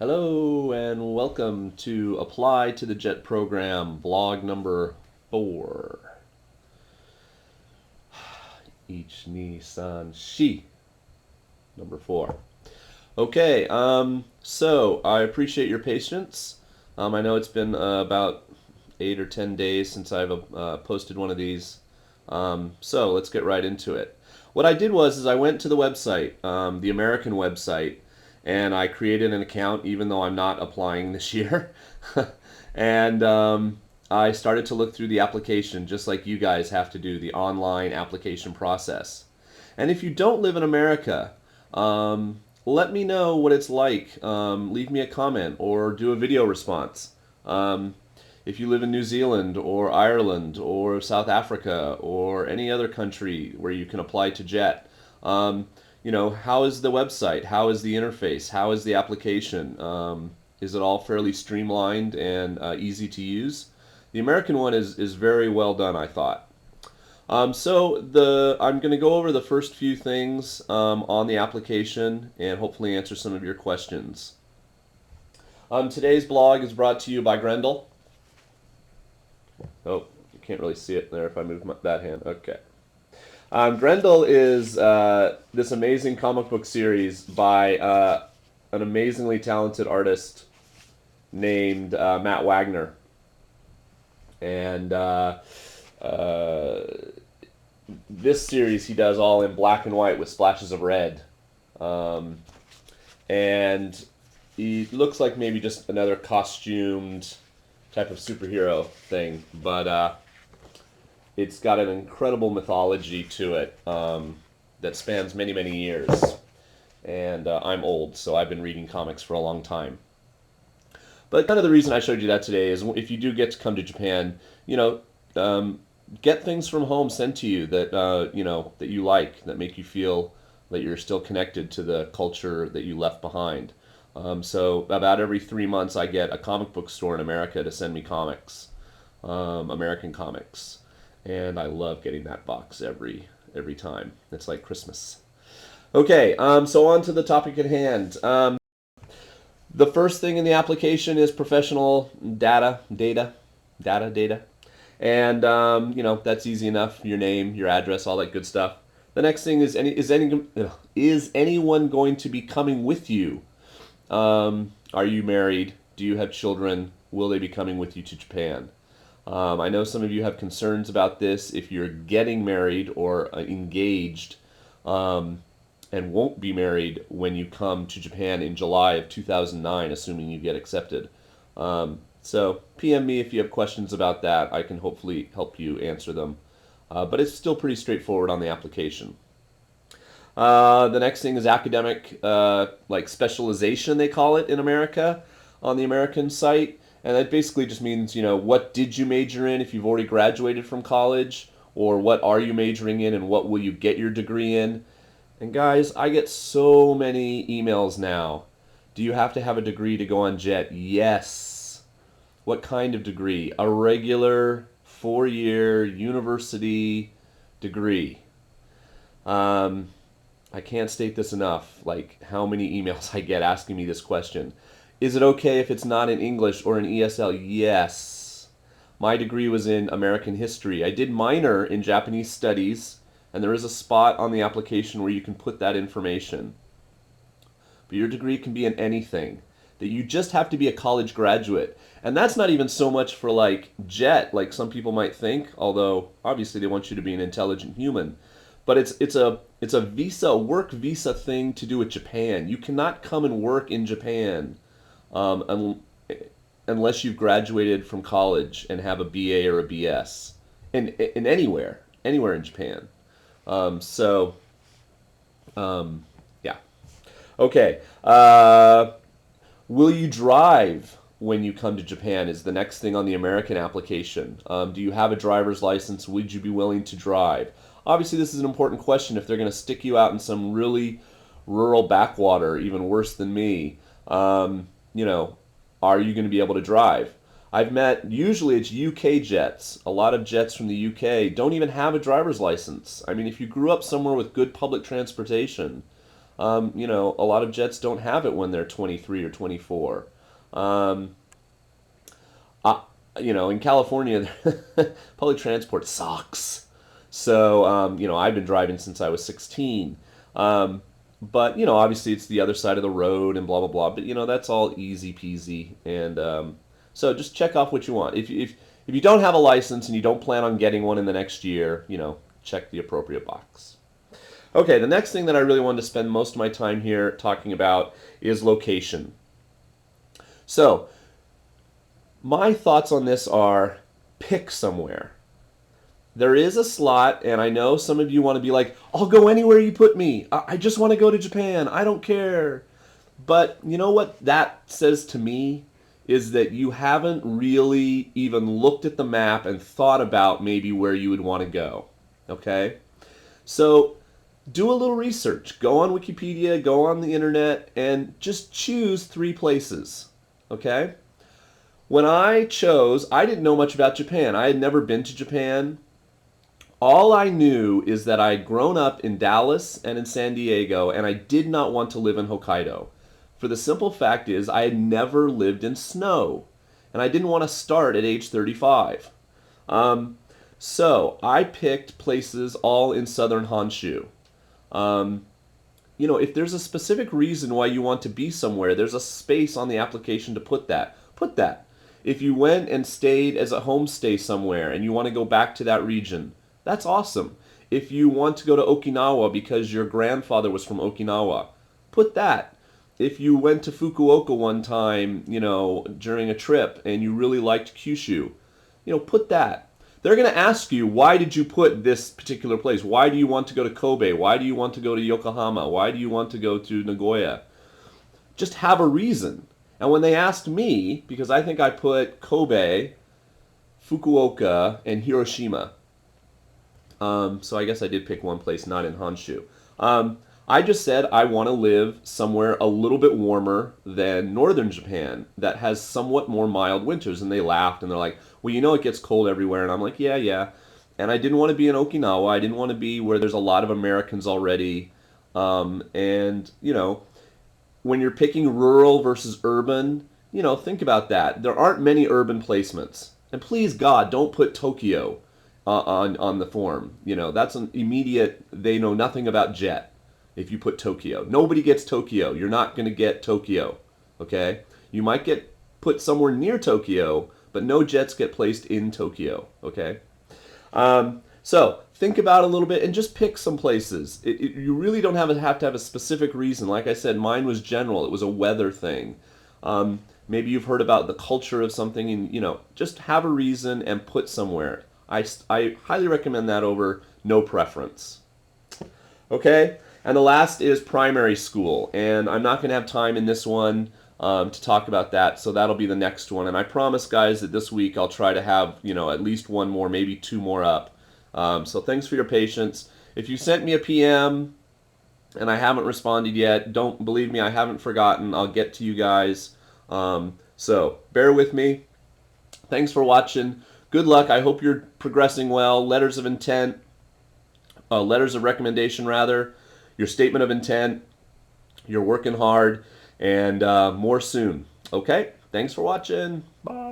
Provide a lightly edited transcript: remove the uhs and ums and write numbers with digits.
Hello and welcome to Apply to the Jet program, vlog number 4. Ich ni san shi, number 4. Okay, so I appreciate your patience. I know it's been about 8 or 10 days since I've posted one of these. So let's get right into it. What I did was I went to the website, the American website, and I created an account even though I'm not applying this year. and I started to look through the application just like you guys have to do, the online application process. And if you don't live in America, let me know what it's like. Leave me a comment or do a video response. If you live in New Zealand or Ireland or South Africa or any other country where you can apply to JET, how is the website? How is the interface? How is the application? Is it all fairly streamlined and easy to use? The American one is very well done, I thought. I'm going to go over the first few things on the application and hopefully answer some of your questions. Today's blog is brought to you by Grendel. Oh, you can't really see it there if I move that hand. Okay. Grendel is this amazing comic book series by an amazingly talented artist named Matt Wagner. And this series he does all in black and white with splashes of red. And he looks like maybe just another costumed type of superhero thing, but it's got an incredible mythology to it that spans many, many years. And I'm old, so I've been reading comics for a long time. But kind of the reason I showed you that today is if you do get to come to Japan, get things from home sent to you that that you like, that make you feel that you're still connected to the culture that you left behind. So about every 3 months, I get a comic book store in America to send me comics, American comics, and I love getting that box every time. It's like Christmas. Okay, so on to the topic at hand. The first thing in the application is professional data, and that's easy enough. Your name, your address, all that good stuff. The next thing is is anyone going to be coming with you? Are you married? Do you have children? Will they be coming with you to Japan? I know some of you have concerns about this if you're getting married or engaged and won't be married when you come to Japan in July of 2009, assuming you get accepted. So PM me if you have questions about that. I can hopefully help you answer them. But it's still pretty straightforward on the application. The next thing is academic, like specialization, they call it in America, on the American site. And that basically just means, what did you major in if you've already graduated from college? Or what are you majoring in and what will you get your degree in? And guys, I get so many emails now. Do you have to have a degree to go on JET? Yes. What kind of degree? A regular 4-year university degree. I can't state this enough, like how many emails I get asking me this question. Is it okay if it's not in English or in ESL? Yes. My degree was in American history. I did minor in Japanese studies, and there is a spot on the application where you can put that information. But your degree can be in anything. That you just have to be a college graduate. And that's not even so much for like JET, like some people might think, although obviously they want you to be an intelligent human. But it's a visa, work visa thing to do with Japan. You cannot come and work in Japan unless you've graduated from college and have a BA or a BS in anywhere in Japan. Yeah. Okay. Will you drive when you come to Japan is the next thing on the American application. Do you have a driver's license? Would you be willing to drive? Obviously, this is an important question if they're going to stick you out in some really rural backwater, even worse than me. Are you going to be able to drive? I've met, usually it's UK jets. A lot of jets from the UK don't even have a driver's license. I mean, if you grew up somewhere with good public transportation, A lot of jets don't have it when they're 23 or 24. Um, uh, in California, public transport sucks. So, I've been driving since I was 16. But, obviously it's the other side of the road and blah, blah, blah. But, that's all easy peasy. And so just check off what you want. If you don't have a license and you don't plan on getting one in the next year, check the appropriate box. Okay, the next thing that I really wanted to spend most of my time here talking about is location. So, my thoughts on this are pick somewhere. There is a slot, and I know some of you want to be like, I'll go anywhere you put me. I just want to go to Japan. I don't care. But you know what that says to me is that you haven't really even looked at the map and thought about maybe where you would want to go. Okay? So do a little research. Go on Wikipedia, go on the internet, and just choose 3 places. Okay? When I chose, I didn't know much about Japan. I had never been to Japan. All I knew is that I had grown up in Dallas and in San Diego, and I did not want to live in Hokkaido. For the simple fact is, I had never lived in snow, and I didn't want to start at age 35. So I picked places all in southern Honshu. If there's a specific reason why you want to be somewhere, there's a space on the application to put that. Put that. If you went and stayed as a homestay somewhere and you want to go back to that region, that's awesome. If you want to go to Okinawa because your grandfather was from Okinawa, put that. If you went to Fukuoka one time, during a trip and you really liked Kyushu, put that. They're going to ask you, why did you put this particular place? Why do you want to go to Kobe? Why do you want to go to Yokohama? Why do you want to go to Nagoya? Just have a reason. And when they asked me, because I think I put Kobe, Fukuoka, and Hiroshima. So I guess I did pick one place, not in Honshu. I just said I want to live somewhere a little bit warmer than northern Japan that has somewhat more mild winters. And they laughed and they're like, well, it gets cold everywhere. And I'm like, yeah, yeah. And I didn't want to be in Okinawa. I didn't want to be where there's a lot of Americans already. When you're picking rural versus urban, think about that. There aren't many urban placements. And please, God, don't put Tokyo on the form. That's an immediate, they know nothing about jet if you put Tokyo. Nobody gets Tokyo. You're not going to get Tokyo, okay? You might get put somewhere near Tokyo, but no jets get placed in Tokyo, okay? So think about it a little bit and just pick some places. You really don't have to have a specific reason. Like I said, mine was general. It was a weather thing. Maybe you've heard about the culture of something and, just have a reason and put somewhere. I highly recommend that over no preference. Okay? And the last is primary school. And I'm not going to have time in this one to talk about that, so that'll be the next one. And I promise, guys, that this week I'll try to have, at least one more, maybe 2 more up. So thanks for your patience. If you sent me a PM and I haven't responded yet, don't believe me, I haven't forgotten. I'll get to you guys. So bear with me. Thanks for watching. Good luck. I hope you're progressing well. Letters of intent, letters of recommendation rather, your statement of intent, you're working hard, and more soon. Okay? Thanks for watching. Bye.